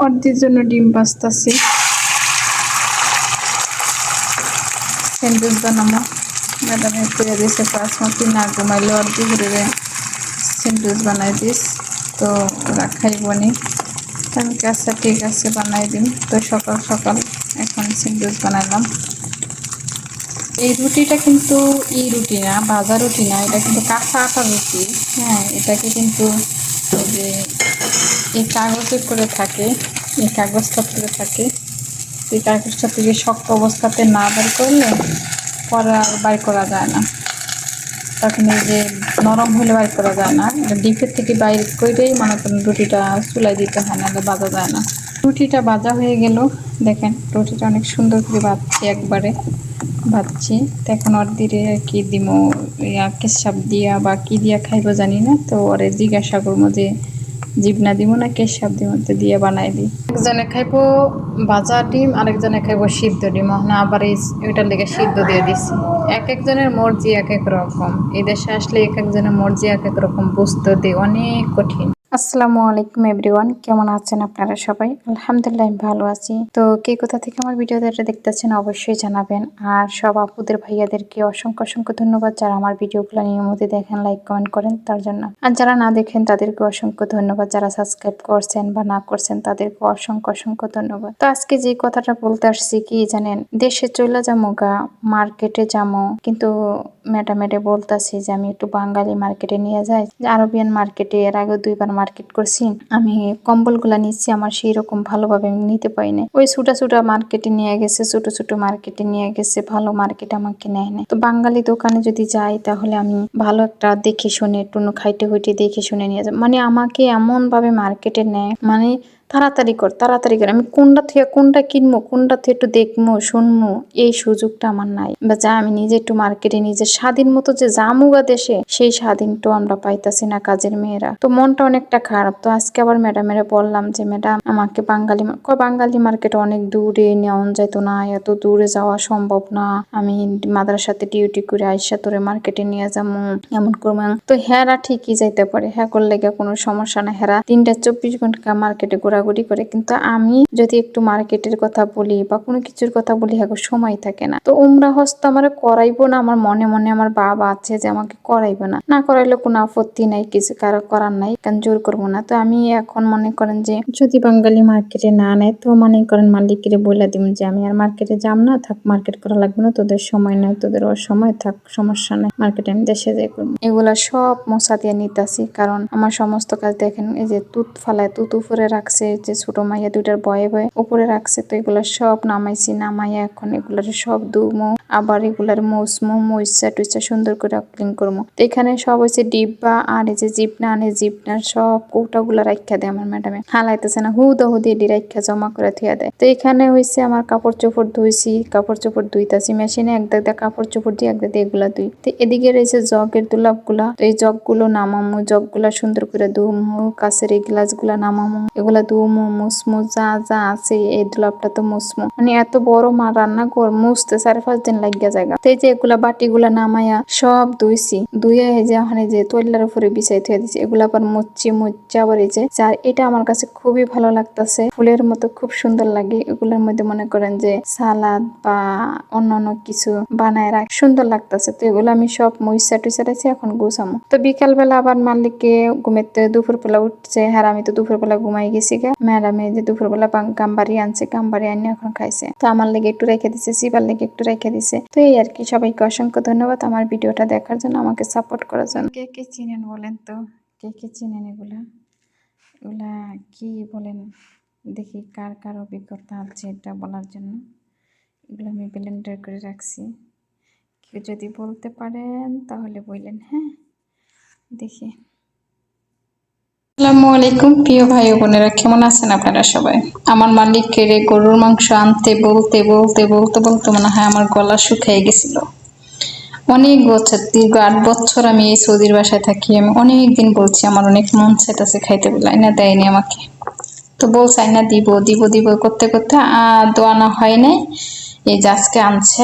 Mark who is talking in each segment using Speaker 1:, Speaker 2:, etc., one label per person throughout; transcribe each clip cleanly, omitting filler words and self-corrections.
Speaker 1: অর্ধের জন্য ডিম ভাজতেছি। স্যান্ডউইচ বানাবো। ম্যাডামে করে দিয়েছে পাঁচমতি না ঘুমাইলে অর্ধেক করে স্যান্ডউইচ বানাই দিস, তো ওরা খাইবনি। আমি আচ্ছা ঠিক আছে বানাই দিন। তো সকাল সকাল এখন স্যান্ডউইচ বানালাম। এই রুটিটা কিন্তু রুটি না, ভাজা রুটি না, এটা কিন্তু কাঁচা আটার রুটি। হ্যাঁ, এটাকে কিন্তু যে এই কাগজে করে থাকে, এই কাগজটা করে থাকে, এই কাগজটা থেকে শক্ত অবস্থাতে না বের করলে পরে আর বাইর করা যায় না। তখন এই যে নরম হলে বাইর করা যায় না, এটা ডিপের থেকে বাইর করেই মনে করেন রুটিটা চুলাই দিতে হয়, নাহলে ভাজা যায় না। রুটিটা ভাজা হয়ে গেল। দেখেন রুটিটা অনেক সুন্দর করে ভাজছি, একবারে ভাজছি। তো এখন ওর দিরে কি দিমো, কেশাব দিয়া বা কি দিয়া খাইব জানি না, তো ওরে জিজ্ঞাসা করবো যে জিবনা দিব না কেশাব দিব, তো দিয়ে বানাই দিই। একজনে খাইবো ভাজা ডিম, আরেকজনে খাইবো সিদ্ধ ডিম। না আবার ওইটার লেগে সিদ্ধ দিয়ে দিচ্ছি। এক একজনের মর্জি এক এক রকম। এই দেশে আসলে এক একজনের মর্জি এক এক রকম, বুঝতে দিয়ে অনেক কঠিন। আসসালামু আলাইকুম এভরিওয়ান, কেমন আছেন আপনারা সবাই? আলহামদুলিল্লাহ আমি ভালো আছি। তো কে কোথা থেকে আমার ভিডিওটা দেখতেছেন অবশ্যই জানাবেন। আর সব আপুদের ভাইয়াদেরকে অসংখ্য অসংখ্য ধন্যবাদ যারা আমার ভিডিওগুলো নিয়মিত দেখেন, লাইক কমেন্ট করেন তার জন্য। আর যারা না দেখেন তাদেরকে অসংখ্য ধন্যবাদ। যারা সাবস্ক্রাইব করছেন বা না করছেন তাদেরকে অসংখ্য অসংখ্য ধন্যবাদ। তো আজকে যে কথাটা বলতে আসছি কি জানেন, দেশে চলে যাবো গা, মার্কেটে যাবো, কিন্তু ম্যাডামেরে বলতেছি যে আমি একটু বাঙালি মার্কেটে নিয়ে যাই। আরবিয়ান মার্কেটে এর আগে 2বার মার্কেট করছি, আমি কম্বলগুলা নিচ্ছি, আমার সেই রকম ভালোভাবে আমি নিতে পারি না। ওই ছোটা ছোটা মার্কেটে নিয়ে গেছে, ছোট ছোট মার্কেটে নিয়ে গেছে, ভালো মার্কেট আমাকে নেয় না। তো বাঙালি দোকানে যদি যাই তাহলে আমি ভালো একটা দেখে শুনে একটু খাইটে হইটে দেখে শুনে নিয়ে যাই। মানে আমাকে এমন ভাবে মার্কেটে নেয়, মানে তাড়াতাড়ি কর তাড়াতাড়ি কর, আমি কোনটা থেকে কোনটা কিনবো, কোনটা থেকে একটু দেখবো শুনবো, এই সুযোগটা আমার নাই। বা যা আমি নিজে একটু মার্কেটে নিজে স্বাধীন মতো যে জামুগা দেশে, সেই স্বাধীনটাও আমরা পাইতাছি না কাজের মেয়েরা। তো মনটা অনেকটা খারাপ। তো আজকে আবার ম্যাডামেরা বললাম যে ম্যাডাম আমাকে বাঙালি মার্কেট অনেক দূরে নেওয়া যাইতো না, এত দূরে যাওয়া সম্ভব না, আমি মাদ্রাসাতে ডিউটি করে আইসা তোরে মার্কেটে নিয়ে যাবো, এমন করবো। তো হেরা ঠিকই যাইতে পারে, হ্যাঁ করলে কোনো সমস্যা না, হেরা 3-24 ঘন্টা মার্কেটে ঘোরাঘুরি করে। কিন্তু আমি যদি একটু মার্কেটের কথা বলি বা কোনো কিছুর কথা বলি, হ্যাঁ সময় থাকে না। তো উমরা হজ তো আমার করাইবো না, আমার মনে মনে আমার বাবা আছে যে আমাকে করাইবো না, না করাইলে কোনো আপত্তি নাই, কিছু কারো করার নাই, কারণ জোর করবো না। তো আমি এখন মনে করেন যে যদি বাঙালি মার্কেটে না নেয়, তো মনে করেন মালিকের বলে দিব যে আমি আর মার্কেটে যাম না, থাক মার্কেট করা লাগবে না, তোদের সময় নাই, তোদের অসময়, থাক সমস্যা নাই, মার্কেটে আমি দেশে যাই করবো। এগুলা সব মশা দিয়ে নিতাছি, কারণ আমার সমস্ত কাজ দেখেন, এই যে তুত ফালায়, তুত উপরে রাখছে, যে ছোট মাইয়া দুইটার ভয়ে ভয়ে উপরে রাখছে, তো এগুলা সব নামাইছি, নামাইয়া এখন এগুলার সব ধুমো, আবার এগুলার মুসমো, মইসা টুইসা সুন্দর করে ক্লিন করবো। তো এখানে সব হয়েছে ডিব্বা, আর এই যে জিপনা আনে, জিপনার সব কৌটাগুলা রাখা দেয় আমার ম্যাডামে, হালাইতেছে না, হুদি রাখা জমা করে থিয়া দেয়। তো এখানে হয়েছে আমার কাপড় চোপড় ধুইছি, কাপড় চোপড় ধুইতাছি মেশিনে, এক দাগ কাপড় চোপড় দিয়ে এক দাগ এগুলা ধুই। তো এদিকে রয়েছে জগের দুলাপ গুলা, তো এই জগ গুলো নামামো, জগ গুলা সুন্দর করে ধুমো, কাছের এই গ্লাস গুলা নামামো, এগুলা ধুমো, মুসমো, যা যা আছে এই দুলাপটা তো মুসমো, মানে এত বড় মা রান্না কর, মুছতে 4-5 দিন লাগিয়া জায়গা। তো এই যে এগুলা বাটি গুলা নামাইয়া সব ধুইছি, ধুইয়া এই যে ওখানে যে তৈলার উপরে বিছাই থুয়ে দিছি, এগুলা আবার মুচ্ছি আবার এই যে আর এটা আমার কাছে খুবই ভালো লাগতেছে, ফুলের মতো খুব সুন্দর লাগে। এগুলোর মধ্যে মনে করেন যে সালাদ বা অন্যান্য কিছু বানায় রাখ, সুন্দর লাগতেছে। তো এগুলো আমি সব মুইসা টুইসা রাখছি, এখন গুছামো। তো বিকাল বেলা আবার মালিককে ঘুমেতে দুপুর বেলা উঠছে, হ্যাঁ আমি তো দুপুর বেলা ঘুমাই গেছি গা। ম্যাডামে যে দুপুর বেলা গাম্বারি আনছে, গাম্বারি আনি এখন খাইছে। তো আমার লেগে একটু রেখে দিছে, সিবার লেগে একটু রেখে দিছে। তো এই আর কি, সবাইকে অসংখ্য ধন্যবাদ আমার ভিডিওটা দেখার জন্য, আমাকে সাপোর্ট করার জন্য। কে কে চিনেন বলেন তো, কে কে চিনেন এগুলা, এগুলা কি বলেন দেখি, কার কার অভিজ্ঞতা আছে এটা বলার জন্য। এগুলো আমি ব্লেন্ডার করে রাখছি, কেউ যদি বলতে পারেন তাহলে বললেন। হ্যাঁ দেখি। আসসালামু আলাইকুম প্রিয় ভাই ও বোনেরা, কেমন আছেন আপনারা সবাই? আমার মালিকের গরুর মাংস আনতে বলতে বলতে বলতে বলতে মনে হয় আমার গলা শুকিয়ে গেছিল। অনেক বছর, দীর্ঘ 8 বছর আমি এই সৌদির বাসায় থাকি। আমি অনেক দিন বলছি আমার অনেক মন চাইতেছে খাইতে, বলে না দেয়নি আমাকে। তো বলছে আইনা দিব দিব দিব করতে করতে তো আনা হয় নাই। এই যে আজকে আনছে,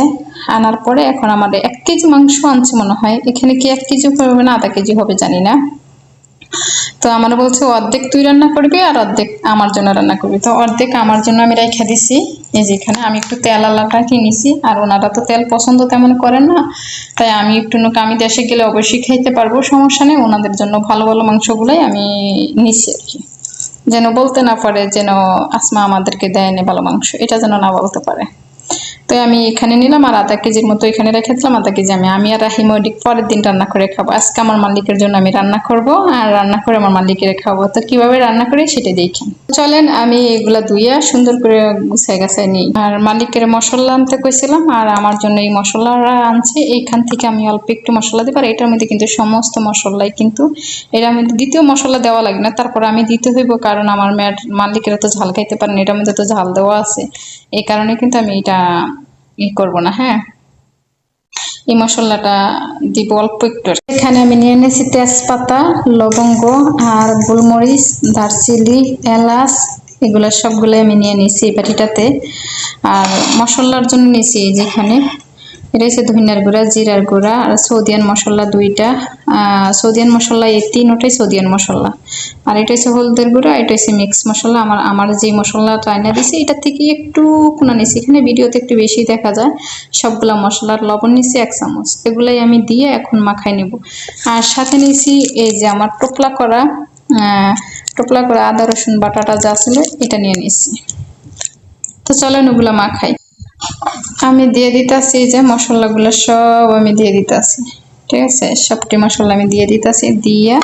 Speaker 1: আনার পরে এখন আমাদের 1 কেজি মাংস আনছে মনে হয়। এখানে কি 1 কেজি হবে না আধা কেজি হবে জানি না। তো আমার বলছে অর্ধেক তুই রান্না করবি আর অর্ধেক আমার জন্য রান্না করবি। তো অর্ধেক আমার জন্য আমি রেখে দিছি। এই যে এখানে আমি একটু তেল আলাটা কিনেছি, আর ওনারা তো তেল পছন্দ তেমন করেন না, তাই আমি একটু আমি দেশে গেলে অবশ্যই খাইতে পারবো, সমস্যা নেই। ওনাদের জন্য ভালো ভালো মাংসগুলাই আমি নিছি আর কি, যেন বলতে না পারে যেন আসমা আমাদেরকে দেয়নি ভালো মাংস, এটা যেন না বলতে পারে। তো আমি এখানে নিলাম, আর আধা কেজির মতো এখানে রেখে দিলাম। আধা কেজি আমি আর রাহিম ওদিক পরের দিন রান্না করে খাবো। আজকে আমার মালিকের জন্য আমি রান্না করব, আর রান্না করে আমার মালিকের খাবো। তো কিভাবে রান্না করি সেটা দেখেন। চলেন আমি এগুলা ধুইয়া সুন্দর করে গুছাই গাছাই নিই। আর মালিকের মশলা আনতে কইছিলাম, আর আমার জন্য এই মশলাটা আনছে। এইখান থেকে আমি অল্প একটু মশলা দিব, আর এটার মধ্যে কিন্তু সমস্ত মশলাই কিন্তু এটার মধ্যে দ্বিতীয় মশলা দেওয়া লাগে না, তারপর আমি দিতে হইব, কারণ আমার মালিকেরা তো ঝাল খাইতে পারেন, এটার মধ্যে তো ঝাল দেওয়া আছে। এই কারণে কিন্তু আমি এটা করব না। হ্যাঁ, এই মশলাটা দিব অল্প একটু। এখানে আমি নিয়ে নিয়েছি তেজপাতা, লবঙ্গ আর গোলমরিচ, দারচিনি, এলাচ, এগুলো সবগুলো আমি নিয়ে নিয়েছি এই বাটিটাতে। আর মশলার জন্য নিয়েছি যেখানে এটা হচ্ছে ধনিয়ার গুঁড়া, জিরার গুঁড়া, আর সৌদিয়ান মশলা দুইটা। সৌদিয়ান মশলা এই তিনটাই সৌদিয়ান মশলা। আর এটা হচ্ছে হলদের গুঁড়া, এটা হচ্ছে মিক্স মশলা। আমার যে মশলাটা আইনা দিছি এটা থেকে একটু কোনা নিছি, এখানে ভিডিওতে একটু বেশি দেখা যায়। সবগুলা মশলার লবণ নিছি 1 চামচ, এগুলাই আমি দিয়ে এখন মাখাই নেব। আর সাথে নিছি এই যে আমার টোপলা করা আদা রসুন বাটাটা যা ছিল এটা নিয়ে নিছি। তো চলেন ওগুলা মাখাই। আমি দিয়ে দিতেছি যে মশলাগুলো সব আমি দিয়ে দিতেছি, ঠিক আছে? সবটি মশলা আমি দিয়ে দিতেছি, দিয়ে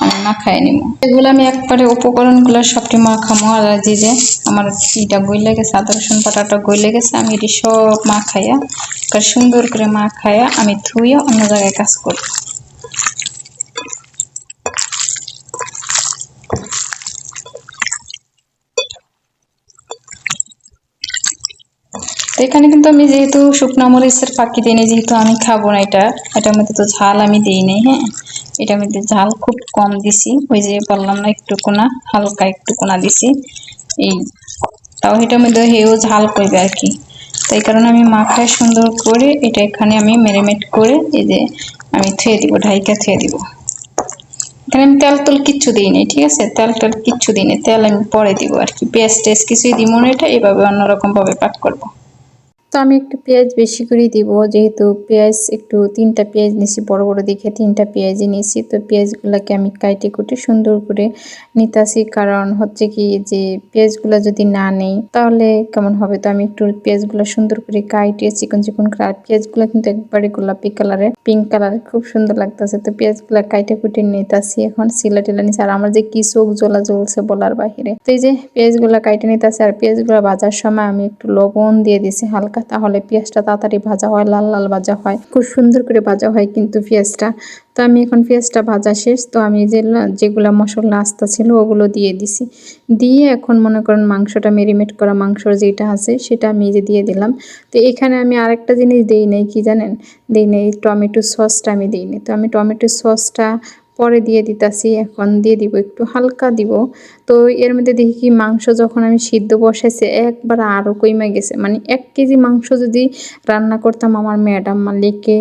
Speaker 1: আমি মাখাই নিব। এগুলো আমি একবারে উপকরণগুলো সবটি মাখামো। আর যে আমার এটা গইলে গেছে, আদা রসুন বাটাটা গইলে গেছে, আমি এটি সব মাখাইয়া সুন্দর করে মাখাইয়া আমি ধুইয়া অন্য জায়গায় কাজ করব। তো এখানে কিন্তু আমি যেহেতু শুকনা মরিচের ফাঁকি দিই নি, যেহেতু আমি খাবো না এটা, এটার মধ্যে তো ঝাল আমি দিই নাই। হ্যাঁ, এটার মধ্যে ঝাল খুব কম দিছি, ওই যে বললাম না একটু কোনা, হালকা একটু কোনা দিছি। এই তাও এটার মধ্যে হেও ঝাল করবে আর কি। তাই কারণে আমি মাখায় সুন্দর করে এটা এখানে আমি ম্যারিনেট করে এই যে আমি থুয়ে দিব, ঢাইকা থুয়ে দিব। এখানে আমি তেল তুল কিচ্ছু দিই নাই, ঠিক আছে? তেল টেল কিচ্ছু দিই নাই, তেল আমি পরে দিব আর কি। পেঁয়াজ টেস্ট কিছুই দিব না, এটা এইভাবে অন্যরকম ভাবে পাক করবো। তো আমি একটু পেঁয়াজ বেশি করে দিব, যেহেতু পেঁয়াজ একটু 3টা পেঁয়াজ নিছি, বড় বড় দেখে 3টা পেঁয়াজই নিছি। তো পেঁয়াজগুলোকে আমি কাইটে কুটে সুন্দর করে নিতাছি, কারণ হচ্ছে কি যে পেঁয়াজগুলো যদি না নেই তাহলে কেমন হবে। তো আমি একটু পেঁয়াজগুলো সুন্দর করে কাইটে চিকন চিকন করে, আর পেঁয়াজগুলো কিন্তু একবারে গোলাপি কালারের, পিঙ্ক কালারের, খুব সুন্দর লাগতেছে। তো পেঁয়াজগুলো কাইটে কুটে নিতাছি, এখন সিলা টিলা নিছি। আর আমার যে কি চোখ জ্বলা জ্বলছে বলার বাহিরে। তো এই যে পেঁয়াজগুলো কাইটে নিতাছি, আর পেঁয়াজগুলো ভাজার সময় আমি একটু লবণ দিয়ে দিছি হালকা, তাহলে পেঁয়াজটা তাড়াতাড়ি ভাজা হয়, লাল লাল ভাজা হয়, খুব সুন্দর করে ভাজা হয় কিন্তু পেঁয়াজটা। তো আমি এখন পেঁয়াজটা ভাজা শেষ, তো আমি যেগুলা মশলা আস্তা ছিল ওগুলো দিয়ে দিছি। দিয়ে এখন মনে করেন মাংসটা ম্যারিনেট করা মাংসর যেটা আছে সেটা আমি যে দিয়ে দিলাম। তো এখানে আমি আরেকটা জিনিস দিই নাই, কি জানেন? দিই নাই টমেটো সসটা, আমি দিই নাই। তো আমি টমেটো সসটা পরে দিয়ে দিতাছি, এখন দিয়ে দিব একটু হালকা দিব। তো এর মধ্যে দেখি কি মাংস যখন আমি সিদ্ধ বসাইছি একবার আরও কইমা গেছে। মানে 1 কেজি মাংস যদি রান্না করতাম আমার ম্যাডাম মালিককে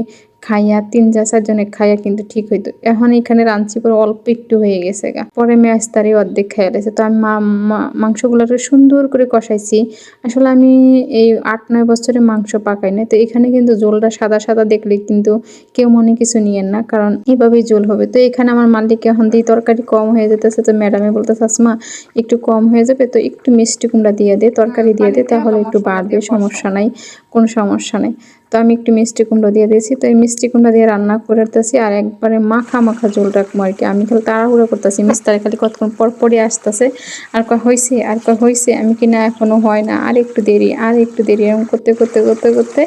Speaker 1: খাইয়া 3-4 জনে খাইয়া কিন্তু ঠিক হইতো। এখন এখানে রাঁধছি পরে অল্প একটু হয়ে গেছে গা, পরে মেয়াস্তারি অর্ধেক খাইয়া লেছে। তো আমি মাংসগুলোকে সুন্দর করে কষাইছি। আসলে আমি এই 8-9 বছরে মাংস পাকাই না, তো এখানে কিন্তু ঝোলটা সাদা সাদা দেখলে কিন্তু কেউ মনে কিছু নিয়েন না, কারণ এভাবেই ঝোল হবে। তো এখানে আমার মালিক এখন দিয়ে তরকারি কম হয়ে যেতেছে, তো ম্যাডামে বলতেছে আসমা একটু কম হয়ে যাবে, তো একটু মিষ্টি কুমড়া দিয়ে দে, তরকারি দিয়ে দে, তাহলে একটু বাড়বে, সমস্যা নাই, কোনো সমস্যা নেই। তো আমি একটু মিষ্টি কুমড়া দিয়ে দিয়েছি। তো এই মিষ্টি কুমড়া দিয়ে রান্না করতেছি, আর একবারে মাখা মাখা ঝোল রাখবো আর কি। আমি খালি তাড়াহুড়ো করতেছি, মিস্তারে খালি কতক্ষণ পর পরই আসতেছে, আর হয়েছে, আর হয়েছে, আমি কি না এখনো হয় না, আর একটু দেরি, আর একটু দেরি, এরকম করতে করতে করতে করতে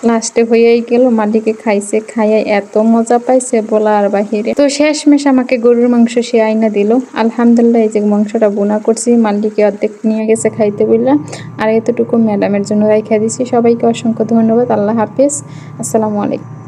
Speaker 1: লাস্টে হয়েই গেল। মালিকে খাইছে, খাইয়া এত মজা পাইছে বলা আর বাহিরে। তো শেষমেশ আমাকে গরুর মাংস সে আইনা দিল। আলহামদুলিল্লাহ, এই যে মাংসটা বোনা করছি, মালিকে অর্ধেক নিয়ে গেছে খাইতে বললা, আর এতটুকু ম্যাডামের জন্য রাইখা দিছি। সবাইকে অসংখ্য ধন্যবাদ। আল্লাহ হাফেজ, আসসালামু আলাইকুম।